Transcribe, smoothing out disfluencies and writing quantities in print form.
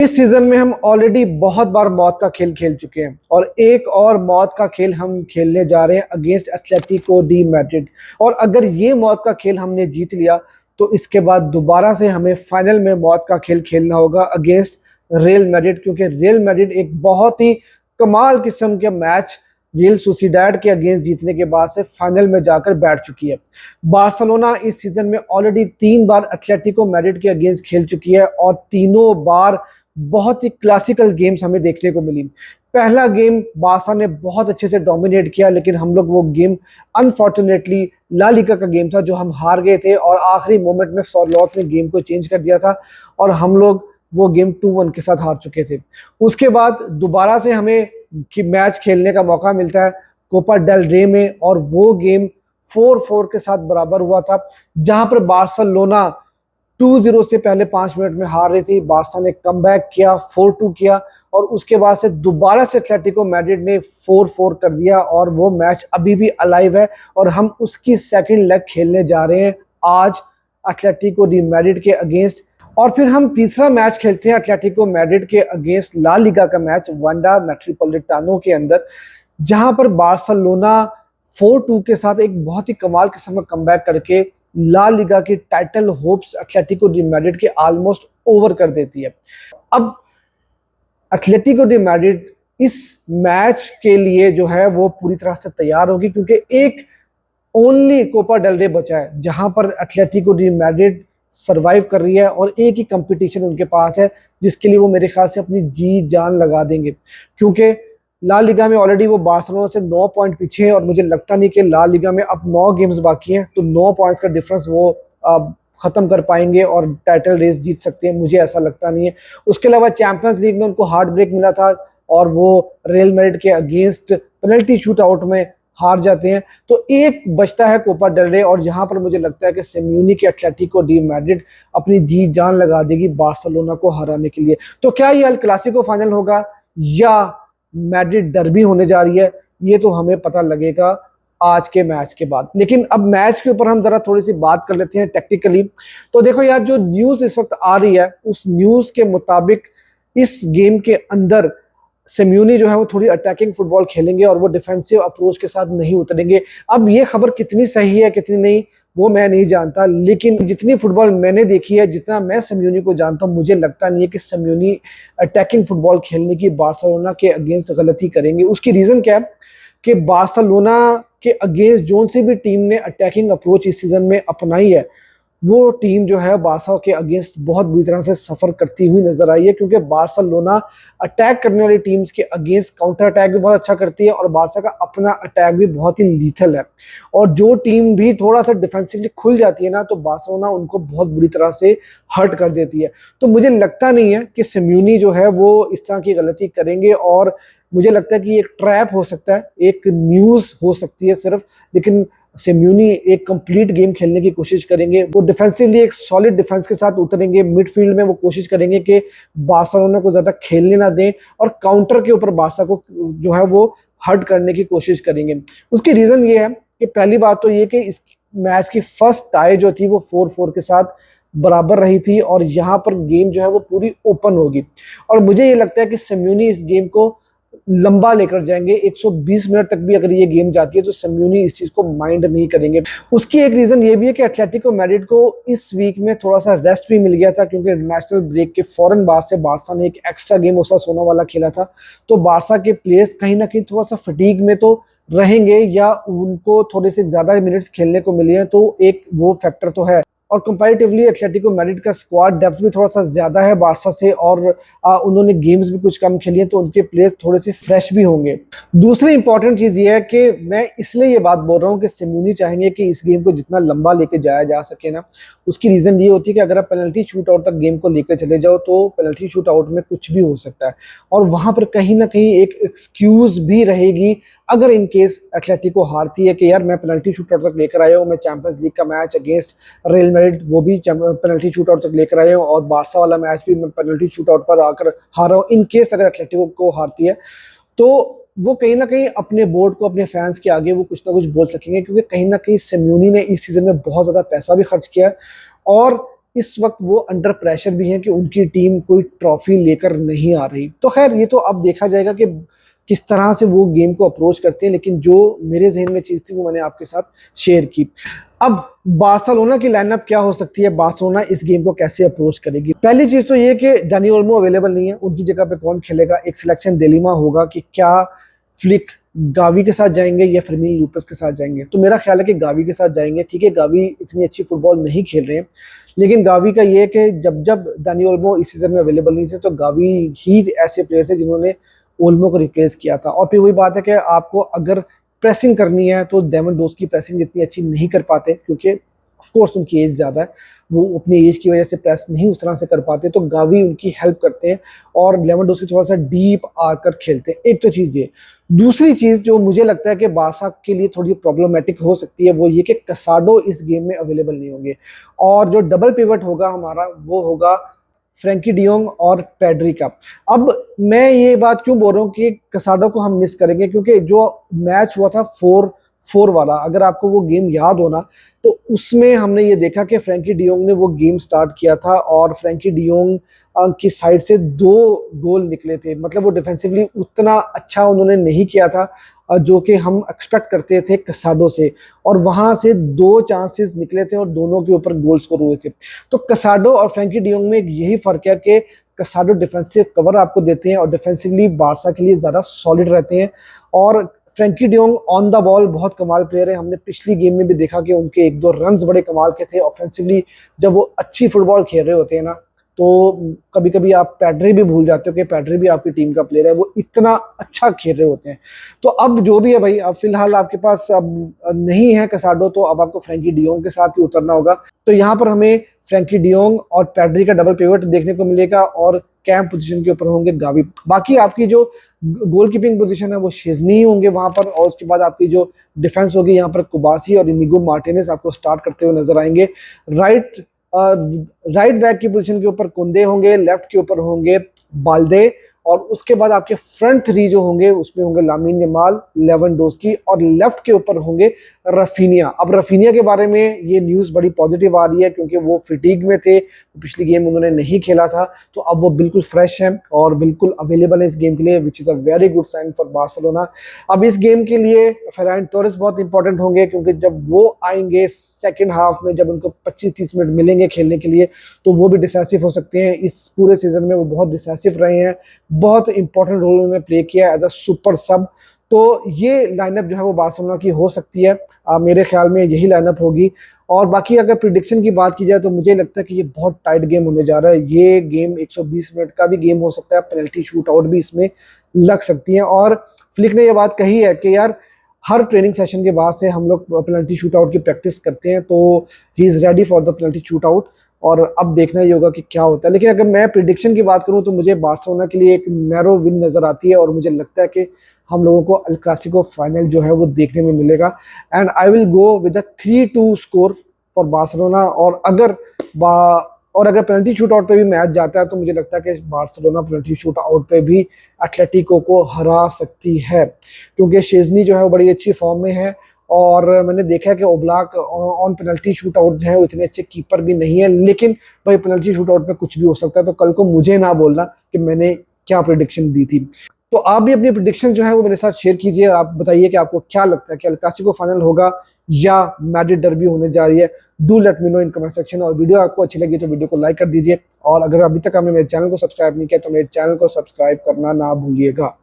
इस सीजन में हम ऑलरेडी बहुत बार मौत का खेल खेल चुके हैं और एक और मौत का खेल हम खेलने जा रहे हैं अगेंस्ट एथलेटिको डी मैड्रिड। और अगर ये मौत का खेल हमने जीत लिया तो इसके बाद दोबारा से हमें फाइनल में मौत का खेल खेलना होगा अगेंस्ट रियल मैड्रिड, क्योंकि रियल मैड्रिड एक बहुत ही कमाल किस्म के मैच रियल सोसिएडाड के अगेंस्ट जीतने के बाद से फाइनल में जाकर बैठ चुकी है। बार्सिलोना इस सीजन में ऑलरेडी 3 बार एथलेटिको मैड्रिड के अगेंस्ट खेल चुकी है और तीनों बार बहुत ही क्लासिकल गेम्स हमें देखने को मिली। पहला गेम बार्सा ने बहुत अच्छे से डोमिनेट किया, लेकिन हम लोग वो गेम अनफॉर्चुनेटली ला लीगा का गेम था जो हम हार गए थे और आखिरी मोमेंट में सॉर्लोथ ने गेम को चेंज कर दिया था और हम लोग वो गेम 2-1 के साथ हार चुके थे। उसके बाद दोबारा से हमें मैच खेलने का मौका मिलता है कोपा डेल रे में और वो गेम 4-4 के साथ बराबर हुआ था, जहां पर बार्सिलोना 2-0 से पहले 5 मिनट में हार रही थी। बार्सा ने कमबैक किया, 4-2 किया और उसके बाद से दोबारा से एथलेटिको मैड्रिड ने 4-4 कर दिया और वो मैच अभी भी अलाइव है और हम उसकी सेकंड लेग खेलने जा रहे हैं आज एथलेटिको डी मैड्रिड के अगेंस्ट। और फिर हम तीसरा मैच खेलते हैं एथलेटिको मैड्रिड के अगेंस्ट ला लीगा का मैच वांडा मेट्रोपोलिटानो के अंदर, जहां पर बार्सिलोना 4-2 के साथ एक बहुत ही कमाल किस्म का कमबैक करके ला लीगा की title hopes Atletico D Madrid के ऑलमोस्ट ओवर कर देती है। अब एथलेटिको डी मैड्रिड इस मैच के लिए जो है वो पूरी तरह से तैयार होगी, क्योंकि एक ओनली कोपा डेल रे बचा है जहां पर एथलेटिको डी मैड्रिड सरवाइव कर रही है और एक ही कंपटीशन उनके पास है जिसके लिए वो मेरे ख्याल से अपनी जी जान लगा देंगे, क्योंकि ला लीगा में ऑलरेडी वो बार्सिलोना से 9 पॉइंट पीछे है और मुझे लगता नहीं कि ला लीगा में अब 9 गेम्स बाकी हैं तो 9 पॉइंट्स का डिफरेंस वो खत्म कर पाएंगे और टाइटल रेस जीत सकते हैं, मुझे ऐसा लगता नहीं है। उसके अलावा चैंपियंस लीग में उनको हार्ट ब्रेक मिला था और वो रियल मैड्रिड के अगेंस्ट पेनल्टी शूट आउट में हार जाते हैं। तो एक बचता है कोपा डेल रे और जहां पर मुझे लगता है कि सिम्योनी के एथलेटिको डी मैड्रिड अपनी जी जान लगा देगी बार्सिलोना को हराने के लिए। तो क्या ये अल क्लासिको फाइनल होगा या मैड्रिड डर्बी होने जा रही है, ये तो हमें पता लगेगा आज के मैच के बाद। लेकिन अब मैच के ऊपर हम जरा थोड़ी सी बात कर लेते हैं टेक्निकली। तो देखो यार, जो न्यूज इस वक्त आ रही है उस न्यूज के मुताबिक इस गेम के अंदर सिम्योनी जो है वो थोड़ी अटैकिंग फुटबॉल खेलेंगे और वो डिफेंसिव अप्रोच के साथ नहीं उतरेंगे। अब ये खबर कितनी सही है कितनी नहीं वो मैं नहीं जानता, लेकिन जितनी फुटबॉल मैंने देखी है, जितना मैं सिम्योनी को जानता हूं, मुझे लगता नहीं है कि सिम्योनी अटैकिंग फुटबॉल खेलने की बार्सिलोना के अगेंस्ट गलती करेंगे। उसकी रीजन क्या है कि बार्सिलोना के अगेंस्ट जोन से भी टीम ने अटैकिंग अप्रोच इस सीजन में अपनाई है, वो टीम जो है बार्सा के अगेंस्ट बहुत बुरी तरह से सफर करती हुई नजर आई है, क्योंकि बार्सिलोना अटैक करने वाली टीम्स के अगेंस्ट काउंटर अटैक भी बहुत अच्छा करती है और बार्सा का अपना अटैक भी बहुत ही लीथल है। और जो टीम भी थोड़ा सा डिफेंसिवली खुल जाती है ना तो बार्सिलोना उनको बहुत बुरी तरह से हर्ट कर देती है। तो मुझे लगता नहीं है कि सिम्योनी जो है वो इस तरह की गलती करेंगे और मुझे लगता है कि एक ट्रैप हो सकता है, एक न्यूज हो सकती है सिर्फ, लेकिन सिम्योनी एक कंप्लीट गेम खेलने की कोशिश करेंगे। वो डिफेंसिवली एक सॉलिड डिफेंस के साथ उतरेंगे, मिडफील्ड में वो कोशिश करेंगे कि बार्सिलोना को ज्यादा खेलने ना दें और काउंटर के ऊपर बार्सा को जो है वो हर्ट करने की कोशिश करेंगे। उसकी रीजन ये है कि पहली बात तो ये कि इस मैच की फर्स्ट टाई जो थी वो 4-4 के साथ बराबर रही थी और यहाँ पर गेम जो है वो पूरी ओपन होगी और मुझे ये लगता है कि सिम्योनी इस गेम को लंबा लेकर जाएंगे। 120 मिनट तक भी अगर ये गेम जाती है तो सिम्योनी इस चीज को माइंड नहीं करेंगे। उसकी एक रीजन ये भी है कि एथलेटिको मैड्रिड को इस वीक में थोड़ा सा रेस्ट भी मिल गया था, क्योंकि इंटरनेशनल ब्रेक के फौरन बाद से बार्सा ने एक एक्स्ट्रा गेम ओसासुना वाला खेला था, तो बार्सा के प्लेयर्स कहीं ना कहीं थोड़ा सा फटीग में तो रहेंगे या उनको थोड़े से ज्यादा मिनट्स खेलने को मिले हैं, तो एक वो फैक्टर तो है। और कंपैरेटिवली एथलेटिको मैड्रिड का स्क्वाड डेप्थ भी थोड़ा सा ज्यादा है बार्सा से और उन्होंने गेम्स भी कुछ कम खेली हैं, तो उनके प्लेयर्स थोड़े से फ्रेश भी होंगे। दूसरी इंपॉर्टेंट चीज ये है कि मैं इसलिए ये बात बोल रहा हूँ कि सिम्योनी चाहेंगे कि इस गेम को जितना लंबा लेके जाया जा सके ना, उसकी रीजन ये होती है कि अगर आप पेनल्टी शूट आउट तक गेम को लेकर चले जाओ तो पेनल्टी शूट आउट में कुछ भी हो सकता है और वहां पर कहीं ना कहीं एक एक्सक्यूज भी रहेगी अगर इन केस एथलेटिको हारती है कि यार मैं पेनल्टी शूट आउट तक लेकर आया हूँ, मैं चैंपियंस लीग का मैच अगेंस्ट रियल मैड्रिड वो भी पेनल्टी शूट आउट तक लेकर आए हूँ और बार्सा वाला मैच भी मैं पेनल्टी शूट आउट पर आकर हारा हूँ। इन केस अगर एथलेटिको को हारती है तो वो कहीं ना कहीं अपने बोर्ड को, अपने फैंस के आगे वो कुछ ना कुछ बोल सकेंगे, क्योंकि कहीं ना कहीं सिम्योनी ने इस सीजन में बहुत ज्यादा पैसा भी खर्च किया है और इस वक्त वो अंडर प्रेशर भी हैं कि उनकी टीम कोई ट्रॉफी लेकर नहीं आ रही। तो खैर ये तो अब देखा जाएगा कि किस तरह से वो गेम को अप्रोच करते हैं, लेकिन जो मेरे जहन में चीज़ थी वो मैंने आपके साथ शेयर की। अब बार्सिलोना की लाइनअप क्या हो सकती है, बार्सिलोना इस गेम को कैसे अप्रोच करेगी। पहली चीज़ तो ये कि दानी ओल्मो अवेलेबल नहीं है, उनकी जगह पे कौन खेलेगा। एक सिलेक्शन डिलेमा होगा कि क्या फ्लिक गावी के साथ जाएंगे या फर्मीन लूपस के साथ जाएंगे। तो मेरा ख्याल है कि गावी के साथ जाएंगे। ठीक है, गावी इतनी अच्छी फुटबॉल नहीं खेल रहे हैं, लेकिन गावी का ये है कि जब जब दानी ओल्मो इस सीजन में अवेलेबल नहीं थे तो गावी ही ऐसे प्लेयर थे जिन्होंने ओल्मो को रिप्लेस किया था। और फिर वही बात है कि आपको अगर प्रेसिंग करनी है तो लेवेंडोस्की प्रेसिंग इतनी अच्छी नहीं कर पाते, क्योंकि ऑफ कोर्स उनकी एज ज़्यादा है, वो अपनी एज की वजह से प्रेस नहीं उस तरह से कर पाते। तो गावी उनकी हेल्प करते हैं और लेवेंडोस्की थोड़ा सा डीप आकर खेलते हैं। एक तो चीज़ ये। दूसरी चीज़ जो मुझे लगता है कि बारसा के लिए थोड़ी प्रॉब्लमेटिक हो सकती है वो ये कि कसाडो इस गेम में अवेलेबल नहीं होंगे, और जो डबल पिवट होगा हमारा वो होगा फ्रैंकी डियोंग और पेड्री का। अब मैं ये बात क्यों बोल रहा हूँ कि कसाडो को हम मिस करेंगे, क्योंकि जो मैच हुआ था 4-4 वाला, अगर आपको वो गेम याद होना तो उसमें हमने ये देखा कि फ्रैंकी डियोंग ने वो गेम स्टार्ट किया था और फ्रैंकी डियोंग की साइड से 2 गोल निकले थे। मतलब वो डिफेंसिवली उतना अच्छा उन्होंने नहीं किया था जो कि हम एक्सपेक्ट करते थे कसाडो से, और वहां से 2 चांसेस निकले थे और दोनों के ऊपर गोल स्कोर हुए थे। तो कसाडो और फ्रैंकी डियोंग में यही फर्क है कि कसाडो डिफेंसिव कवर आपको देते हैं और डिफेंसिवली बारसा के लिए ज़्यादा सॉलिड रहते हैं, और Frenkie de Jong on the ball बहुत कमाल प्लेयर है। हमने पिछली गेम में भी देखा कि उनके 1-2 रन्स बड़े कमाल के थे ऑफेंसिवली। जब वो अच्छी फुटबॉल खेल रहे होते हैं ना, तो कभी कभी आप पैड्री भी भूल जाते हो कि पैड्री भी आपकी टीम का प्लेयर है, वो इतना अच्छा खेल रहे होते हैं। तो अब जो भी है भाई, अब फिलहाल आपके पास अब नहीं है कसाडो, तो अब आपको फ्रैंकी डियोंग के साथ ही उतरना होगा। तो यहाँ पर हमें फ्रैंकी डियोंग और पैड्री का डबल पिवट देखने को मिलेगा और कैंप पोजीशन के ऊपर होंगे गावी। बाकी आपकी जो गोलकीपिंग पोजीशन है वो शेजनी होंगे वहां पर, और उसके बाद आपकी जो डिफेंस होगी यहाँ पर कुबारसी और इनिगो मार्टिनेज आपको स्टार्ट करते हुए नजर आएंगे। राइट बैक की पोजीशन के ऊपर कुंदे होंगे, लेफ्ट के ऊपर होंगे बाल्दे, और उसके बाद आपके फ्रंट 3 जो होंगे उसमें होंगे लामिन यमाल, लेवेंडोस्की, और लेफ्ट के ऊपर होंगे रफीनिया। अब रफीनिया के बारे में ये न्यूज़ बड़ी पॉजिटिव आ रही है क्योंकि वो फिटीग में थे, पिछली गेम उन्होंने नहीं खेला था, तो अब वो बिल्कुल फ्रेश है और बिल्कुल अवेलेबल है इस गेम के लिए, which is a very good sign for Barcelona. अब इस गेम के लिए फेरान टोरेस बहुत इंपॉर्टेंट होंगे, क्योंकि जब वो आएंगे सेकेंड हाफ में, जब उनको 25-30 मिनट मिलेंगे खेलने के लिए, तो वो भी डिसाइसिव हो सकते हैं। इस पूरे सीजन में वो बहुत डिसाइसिव रहे हैं, बहुत इंपॉर्टेंट रोल उन्होंने प्ले किया एज अ सुपर सब। तो ये लाइनअप जो है वो बार्सिलोना की हो सकती है, मेरे ख्याल में यही लाइनअप होगी। और बाकी अगर प्रिडिक्शन की बात की जाए तो मुझे लगता है कि ये बहुत टाइट गेम होने जा रहा है। ये गेम 120 मिनट का भी गेम हो सकता है, पेनल्टी शूट आउट भी इसमें लग सकती है। और फ्लिक ने ये बात कही है कि यार हर ट्रेनिंग सेशन के बाद से हम लोग पेनल्टी शूट आउट की प्रैक्टिस करते हैं, तो he is ready for the penalty shoot out, और अब देखना ही होगा कि क्या होता है। लेकिन अगर मैं प्रिडिक्शन की बात करूं तो मुझे बार्सिलोना के लिए एक नैरो विन नजर आती है, और मुझे लगता है कि हम लोगों को अल क्लासिको फाइनल जो है वो देखने में मिलेगा। And I will go with a 3-2 score for Barcelona. और अगर पेनल्टी शूट आउट पे भी मैच जाता है तो मुझे लगता है कि बार्सिलोना पेनल्टी शूट आउट पे भी एटलेटिको को हरा सकती है, क्योंकि शेजनी जो है वो बड़ी अच्छी फॉर्म में है, और मैंने देखा है कि Oblak on penalty shoot out है वो इतने अच्छे कीपर भी नहीं है। लेकिन भाई पेनल्टी शूट आउट पे कुछ भी हो सकता है, तो कल को मुझे ना बोलना कि मैंने क्या प्रेडिक्शन दी थी। तो आप भी अपनी प्रेडिक्शन जो है वो मेरे साथ शेयर कीजिए, और आप बताइए कि आपको क्या लगता है कि अल क्लासिको फाइनल होगा या मैड्रिड डर्बी होने जा रही है। Do let me know in comment section. और वीडियो आपको अच्छी लगी तो वीडियो को लाइक कर दीजिए, और अगर अभी तक आपने मेरे चैनल को सब्सक्राइब नहीं किया तो मेरे चैनल को सब्सक्राइब करना ना भूलिएगा।